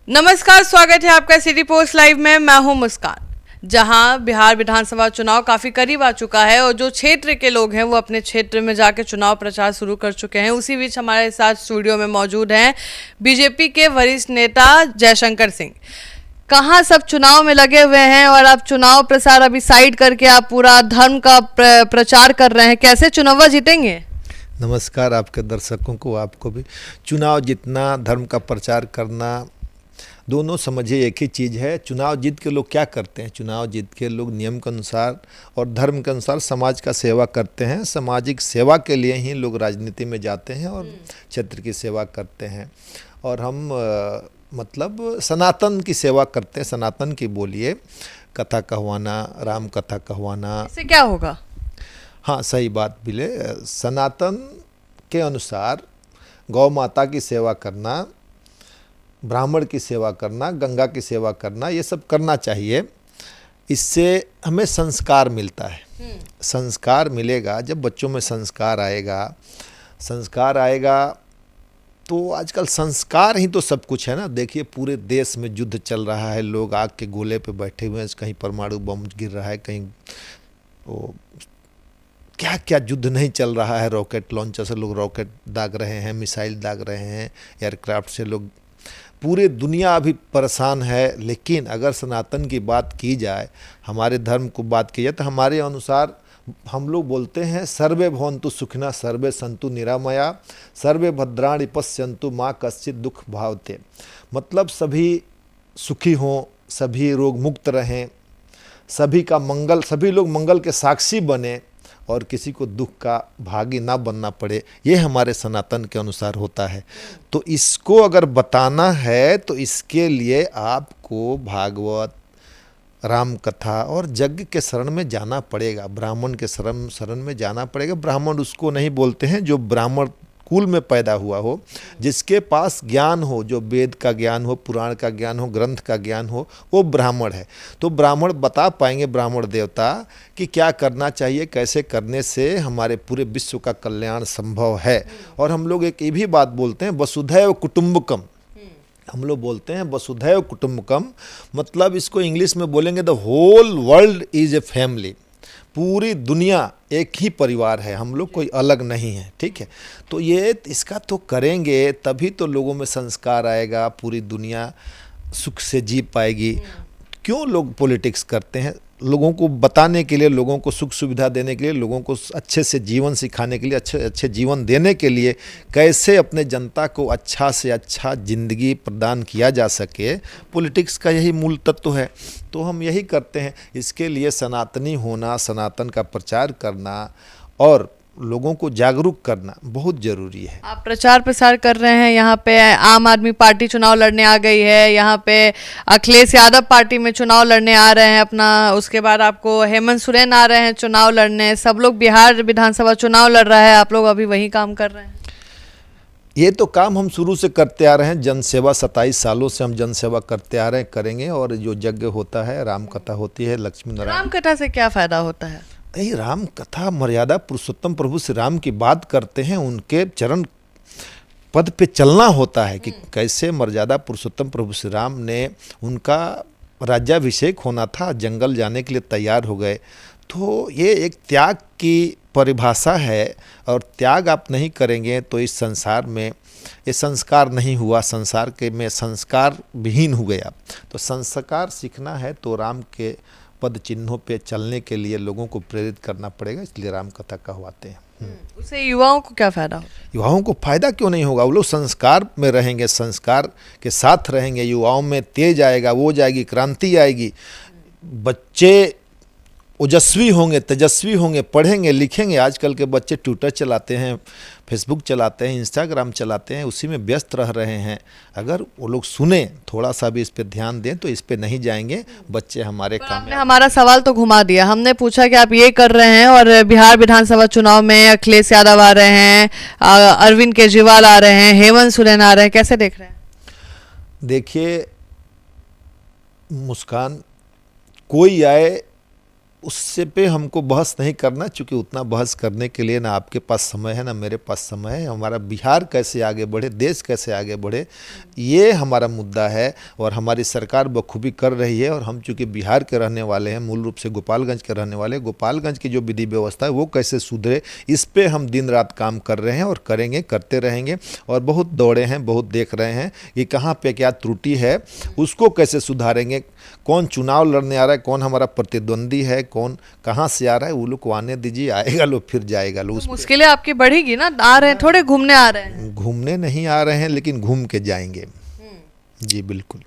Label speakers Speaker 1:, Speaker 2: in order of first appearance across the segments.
Speaker 1: नमस्कार, स्वागत है आपका सिटी पोस्ट लाइव में। मैं हूं मुस्कान। जहां बिहार विधानसभा चुनाव काफी करीब आ चुका है और जो क्षेत्र के लोग हैं वो अपने क्षेत्र में जाके चुनाव प्रचार शुरू कर चुके हैं। उसी बीच हमारे साथ स्टूडियो में मौजूद हैं बीजेपी के वरिष्ठ नेता जयशंकर सिंह। कहाँ सब चुनाव में लगे हुए हैं और आप चुनाव प्रचार अभी साइड करके आप पूरा धर्म का प्रचार कर रहे हैं। कैसे चुनाव जीतेंगे?
Speaker 2: नमस्कार आपके दर्शकों को, आपको भी। चुनाव जीतना, धर्म का प्रचार करना, दोनों समझिए एक ही चीज़ है। चुनाव जीत के लोग क्या करते हैं? चुनाव जीत के लोग नियम के अनुसार और धर्म के अनुसार समाज का सेवा करते हैं। सामाजिक सेवा के लिए ही लोग राजनीति में जाते हैं और क्षेत्र की सेवा करते हैं। और हम मतलब सनातन की सेवा करते हैं। सनातन की बोलिए, कथा कहवाना, राम कथा कहवाना।
Speaker 1: इससे क्या होगा?
Speaker 2: हाँ, सही बात बिले। सनातन के अनुसार गौ माता की सेवा करना, ब्राह्मण की सेवा करना, गंगा की सेवा करना, ये सब करना चाहिए। इससे हमें संस्कार मिलता है। संस्कार मिलेगा जब बच्चों में संस्कार आएगा। संस्कार आएगा तो आजकल संस्कार ही तो सब कुछ है ना। देखिए, पूरे देश में युद्ध चल रहा है, लोग आग के गोले पे बैठे हुए हैं, कहीं परमाणु बम गिर रहा है, कहीं वो क्या क्या युद्ध नहीं चल रहा है। रॉकेट लॉन्चर से लोग रॉकेट दाग रहे हैं, मिसाइल दाग रहे हैं, एयरक्राफ्ट से लोग, पूरी दुनिया अभी परेशान है। लेकिन अगर सनातन की बात की जाए, हमारे धर्म को बात की जाए, तो हमारे अनुसार हम लोग बोलते हैं सर्वे भवन्तु सुखिनः, सर्वे सन्तु निरामया, सर्वे भद्राणि पश्यन्तु माँ कश्चित् दुख भावते। मतलब सभी सुखी हों, सभी रोग मुक्त रहें, सभी का मंगल, सभी लोग मंगल के साक्षी बने और किसी को दुख का भागी ना बनना पड़े। ये हमारे सनातन के अनुसार होता है। तो इसको अगर बताना है तो इसके लिए आपको भागवत, राम कथा और यज्ञ के शरण में जाना पड़ेगा। ब्राह्मण के शरण में जाना पड़ेगा। ब्राह्मण उसको नहीं बोलते हैं जो ब्राह्मण कुल में पैदा हुआ हो, जिसके पास ज्ञान हो, जो वेद का ज्ञान हो, पुराण का ज्ञान हो, ग्रंथ का ज्ञान हो, वो ब्राह्मण है। तो ब्राह्मण बता पाएंगे, ब्राह्मण देवता, कि क्या करना चाहिए, कैसे करने से हमारे पूरे विश्व का कल्याण संभव है। और हम लोग एक ये भी बात बोलते हैं, वसुधैव कुटुंबकम। हम लोग बोलते हैं वसुधैव कुटुंबकम, मतलब इसको इंग्लिश में बोलेंगे the whole world is a family. पूरी दुनिया एक ही परिवार है, हम लोग कोई अलग नहीं है। ठीक है, तो ये इसका तो करेंगे तभी तो लोगों में संस्कार आएगा, पूरी दुनिया सुख से जी पाएगी। क्यों लोग पॉलिटिक्स करते हैं? लोगों को बताने के लिए, लोगों को सुख सुविधा देने के लिए, लोगों को अच्छे से जीवन सिखाने के लिए, अच्छे अच्छे जीवन देने के लिए, कैसे अपने जनता को अच्छा से अच्छा ज़िंदगी प्रदान किया जा सके। पॉलिटिक्स का यही मूल तत्व है। तो हम यही करते हैं। इसके लिए सनातनी होना, सनातन का प्रचार करना और लोगों को जागरूक करना बहुत ज़रूरी है।
Speaker 1: आप प्रचार प्रसार कर रहे हैं। यहाँ पे आम आदमी पार्टी चुनाव लड़ने आ गई है, यहाँ पे अखिलेश यादव पार्टी में चुनाव लड़ने आ रहे हैं अपना, उसके बाद आपको हेमंत सोरेन आ रहे हैं चुनाव लड़ने। सब लोग बिहार विधानसभा चुनाव लड़ रहा है, आप लोग अभी वही काम कर रहे हैं।
Speaker 2: ये तो काम हम शुरू से करते आ रहे हैं। जनसेवा 27 सालों से हम जनसेवा करते आ रहे हैं, करेंगे। और जो यज्ञ होता है, राम कथा होती है, लक्ष्मी नारायण।
Speaker 1: राम कथा से क्या फायदा होता है?
Speaker 2: यही राम कथा, मर्यादा पुरुषोत्तम प्रभु श्री राम की बात करते हैं। उनके चरण पद पे चलना होता है कि कैसे मर्यादा पुरुषोत्तम प्रभु श्री राम ने, उनका राज्याभिषेक होना था, जंगल जाने के लिए तैयार हो गए। तो ये एक त्याग की परिभाषा है। और त्याग आप नहीं करेंगे तो इस संसार में ये संस्कार नहीं हुआ, संसार के में संस्कार विहीन हो गया। तो संस्कार सीखना है तो राम के पद चिन्हों पे चलने के लिए लोगों को प्रेरित करना पड़ेगा। इसलिए राम कथा कहवाते हैं।
Speaker 1: उससे युवाओं को क्या फायदा होगा?
Speaker 2: युवाओं को फायदा क्यों नहीं होगा? वो लोग संस्कार में रहेंगे, संस्कार के साथ रहेंगे। युवाओं में तेज आएगा, वो जाएगी, क्रांति आएगी। बच्चे ओजस्वी होंगे, तेजस्वी होंगे, पढ़ेंगे, लिखेंगे। आजकल के बच्चे ट्विटर चलाते हैं, फेसबुक चलाते हैं, इंस्टाग्राम चलाते हैं, उसी में व्यस्त रह रहे हैं। अगर वो लोग सुने, थोड़ा सा भी इस पे ध्यान दें तो इस पे नहीं जाएंगे बच्चे हमारे काम।
Speaker 1: आपने हमारा सवाल तो घुमा दिया। हमने पूछा कि आप ये कर रहे हैं और बिहार विधानसभा चुनाव में अखिलेश यादव आ रहे हैं, अरविंद केजरीवाल आ रहे हैं, हेमंत सोरेन आ रहे हैं, कैसे देख रहे हैं?
Speaker 2: देखिए मुस्कान, कोई आए उससे पे हमको बहस नहीं करना, क्योंकि उतना बहस करने के लिए ना आपके पास समय है ना मेरे पास समय है। हमारा बिहार कैसे आगे बढ़े, देश कैसे आगे बढ़े, ये हमारा मुद्दा है और हमारी सरकार बखूबी कर रही है। और हम चूँकि बिहार के रहने वाले हैं, मूल रूप से गोपालगंज के रहने वाले, गोपालगंज की जो विधि व्यवस्था है वो कैसे सुधरे, इस पे हम दिन रात काम कर रहे हैं और करेंगे, करते रहेंगे। और बहुत दौड़े हैं, बहुत देख रहे हैं कि कहाँ पे क्या त्रुटि है, उसको कैसे सुधारेंगे। कौन चुनाव लड़ने आ रहा है, कौन हमारा प्रतिद्वंदी है, कौन कहाँ से आ रहा है, वो लोग को आने दीजिए, आएगा लोग फिर जाएगा लोग।
Speaker 1: तो मुश्किलें आपकी बढ़ेगी ना, आ रहे हैं थोड़े घूमने आ रहे हैं।
Speaker 2: घूमने नहीं आ रहे हैं, लेकिन घूम के जाएंगे। जी बिल्कुल।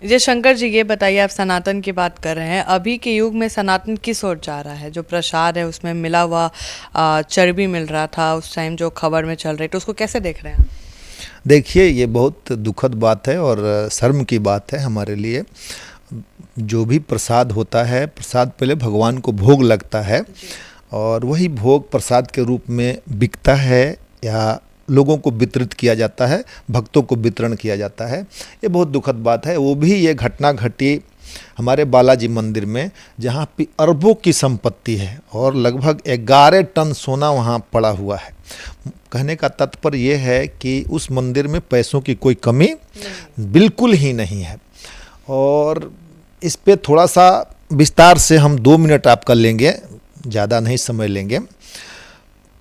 Speaker 1: जय शंकर जी, ये बताइए, आप सनातन की बात कर रहे हैं, अभी के युग में सनातन किस ओर जा रहा है? जो प्रसाद है उसमें मिला हुआ चर्बी मिल रहा था उस टाइम, जो खबर में चल रही, तो उसको कैसे देख रहे हैं?
Speaker 2: देखिए, ये बहुत दुखद बात है और शर्म की बात है हमारे लिए। जो भी प्रसाद होता है, प्रसाद पहले भगवान को भोग लगता है और वही भोग प्रसाद के रूप में बिकता है या लोगों को वितरित किया जाता है, भक्तों को वितरण किया जाता है। ये बहुत दुखद बात है। वो भी ये घटना घटी हमारे बालाजी मंदिर में, जहाँ पे अरबों की संपत्ति है और लगभग 11 टन सोना वहाँ पड़ा हुआ है। कहने का तात्पर्य ये है कि उस मंदिर में पैसों की कोई कमी बिल्कुल ही नहीं है। और इस पे थोड़ा सा विस्तार से हम 2 मिनट आपका लेंगे, ज़्यादा नहीं समय लेंगे।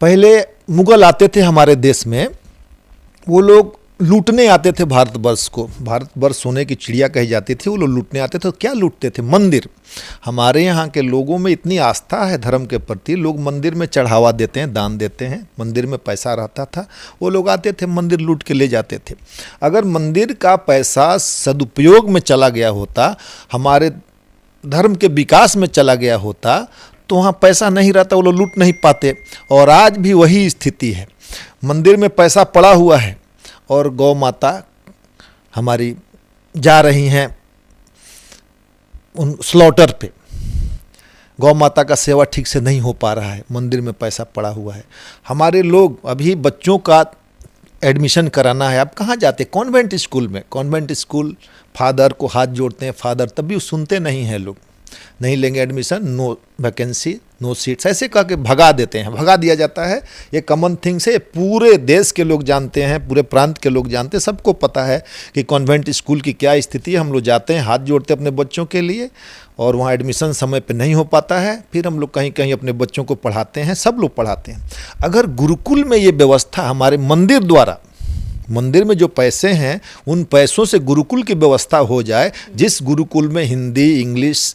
Speaker 2: पहले मुगल आते थे हमारे देश में, वो लोग लूटने आते थे भारतवर्ष को। भारतवर्ष सोने की चिड़िया कही जाती थी। वो लोग लूटने आते थे, तो क्या लूटते थे? मंदिर। हमारे यहाँ के लोगों में इतनी आस्था है धर्म के प्रति, लोग मंदिर में चढ़ावा देते हैं, दान देते हैं, मंदिर में पैसा रहता था, वो लोग आते थे, मंदिर लूट के ले जाते थे। अगर मंदिर का पैसा सदुपयोग में चला गया होता, हमारे धर्म के विकास में चला गया होता, तो वहाँ पैसा नहीं रहता, वो लोग लूट नहीं पाते। और आज भी वही स्थिति है। मंदिर में पैसा पड़ा हुआ है और गौ माता हमारी जा रही हैं उन स्लॉटर पे। गौ माता का सेवा ठीक से नहीं हो पा रहा है, मंदिर में पैसा पड़ा हुआ है। हमारे लोग अभी बच्चों का एडमिशन कराना है, आप कहाँ जाते? कॉन्वेंट स्कूल में। कॉन्वेंट स्कूल, फादर को हाथ जोड़ते हैं, फादर, तब भी सुनते नहीं हैं लोग, नहीं लेंगे admission, no vacancy, no seats, ऐसे कह के भगा देते हैं, भगा दिया जाता है। ये कॉमन थिंग्स है, पूरे देश के लोग जानते हैं, पूरे प्रांत के लोग जानते हैं, सबको पता है कि कॉन्वेंट स्कूल की क्या स्थिति है। हम लोग जाते हैं, हाथ जोड़ते हैं अपने बच्चों के लिए, और वहाँ एडमिशन समय पे नहीं हो पाता है। फिर हम लोग कहीं कहीं अपने बच्चों को पढ़ाते हैं, सब लोग पढ़ाते हैं। अगर गुरुकुल में ये व्यवस्था हमारे मंदिर द्वारा, मंदिर में जो पैसे हैं उन पैसों से गुरुकुल की व्यवस्था हो जाए, जिस गुरुकुल में हिंदी, इंग्लिश,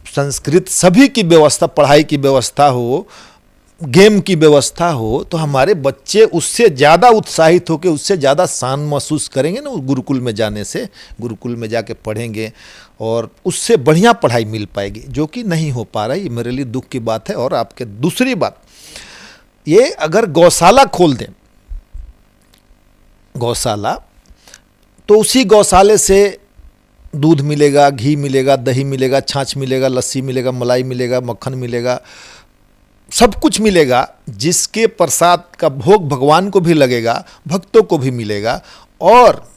Speaker 2: संस्कृत सभी की व्यवस्था, पढ़ाई की व्यवस्था हो, गेम की व्यवस्था हो, तो हमारे बच्चे उससे ज़्यादा उत्साहित होकर उससे ज़्यादा शान महसूस करेंगे ना उस गुरुकुल में जाने से। गुरुकुल में जाके पढ़ेंगे और उससे बढ़िया पढ़ाई मिल पाएगी, जो कि नहीं हो पा रहा है। ये मेरे लिए दुख की बात है। और आपके दूसरी बात, ये अगर गौशाला खोल दें, गौशाला, तो उसी गौशाले से दूध मिलेगा, घी मिलेगा, दही मिलेगा, छाछ मिलेगा, लस्सी मिलेगा, मलाई मिलेगा, मक्खन मिलेगा, सब कुछ मिलेगा, जिसके प्रसाद का भोग भगवान को भी लगेगा, भक्तों को भी मिलेगा। और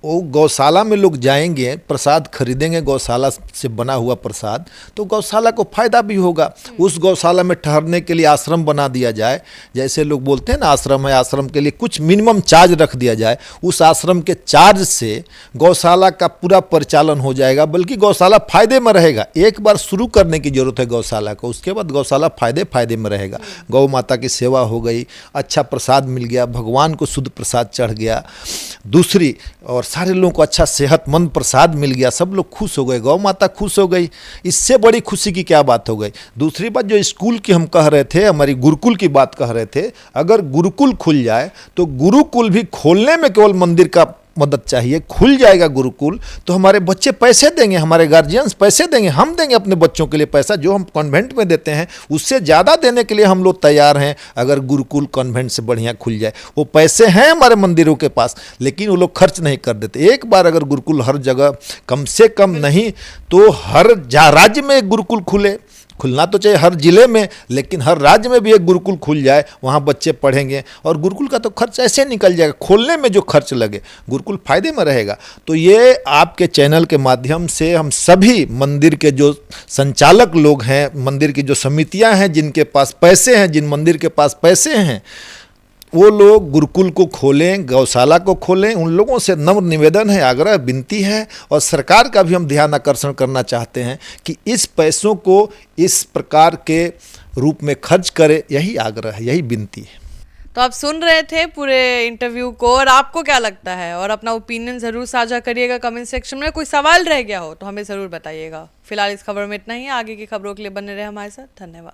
Speaker 2: वो गौशाला में लोग जाएंगे, प्रसाद खरीदेंगे, गौशाला से बना हुआ प्रसाद, तो गौशाला को फायदा भी होगा। उस गौशाला में ठहरने के लिए आश्रम बना दिया जाए, जैसे लोग बोलते हैं ना आश्रम है, आश्रम के लिए कुछ मिनिमम चार्ज रख दिया जाए। उस आश्रम के चार्ज से गौशाला का पूरा परिचालन हो जाएगा, बल्कि गौशाला फायदे में रहेगा। एक बार शुरू करने की जरूरत है गौशाला को, उसके बाद गौशाला फायदे में रहेगा। गौ माता की सेवा हो गई, अच्छा प्रसाद मिल गया, भगवान को शुद्ध प्रसाद चढ़ गया, दूसरी और सारे लोगों को अच्छा सेहतमंद प्रसाद मिल गया, सब लोग खुश हो गए, गौ माता खुश हो गई। इससे बड़ी खुशी की क्या बात हो गई? दूसरी बात, जो स्कूल की हम कह रहे थे, हमारी गुरुकुल की बात कह रहे थे, अगर गुरुकुल खुल जाए तो गुरुकुल भी खोलने में केवल मंदिर का मदद चाहिए, खुल जाएगा गुरुकुल, तो हमारे बच्चे पैसे देंगे, हमारे गार्जियंस पैसे देंगे, हम देंगे अपने बच्चों के लिए पैसा, जो हम कॉन्वेंट में देते हैं उससे ज़्यादा देने के लिए हम लोग तैयार हैं। अगर गुरुकुल कॉन्वेंट से बढ़िया खुल जाए, वो पैसे हैं हमारे मंदिरों के पास, लेकिन वो लोग खर्च नहीं कर देते। एक बार अगर गुरुकुल हर जगह, कम से कम नहीं तो हर राज्य में एक गुरुकुल खुले, खुलना तो चाहिए हर जिले में, लेकिन हर राज्य में भी एक गुरुकुल खुल जाए, वहाँ बच्चे पढ़ेंगे और गुरुकुल का तो खर्च ऐसे निकल जाएगा, खोलने में जो खर्च लगे गुरुकुल फायदे में रहेगा। तो ये आपके चैनल के माध्यम से हम सभी मंदिर के जो संचालक लोग हैं, मंदिर की जो समितियां हैं, जिनके पास पैसे हैं, जिन मंदिर के पास पैसे हैं, वो लोग गुरुकुल को खोलें, गौशाला को खोलें। उन लोगों से नम्र निवेदन है, आग्रह विनती है, और सरकार का भी हम ध्यान आकर्षण करना चाहते हैं कि इस पैसों को इस प्रकार के रूप में खर्च करे। यही आग्रह है, यही विनती है।
Speaker 1: तो आप सुन रहे थे पूरे इंटरव्यू को, और आपको क्या लगता है, और अपना ओपिनियन ज़रूर साझा करिएगा कमेंट सेक्शन में। कोई सवाल रह गया हो तो हमें ज़रूर बताइएगा। फिलहाल इस खबर में इतना ही। आगे की खबरों के लिए बने रहे हमारे साथ। धन्यवाद।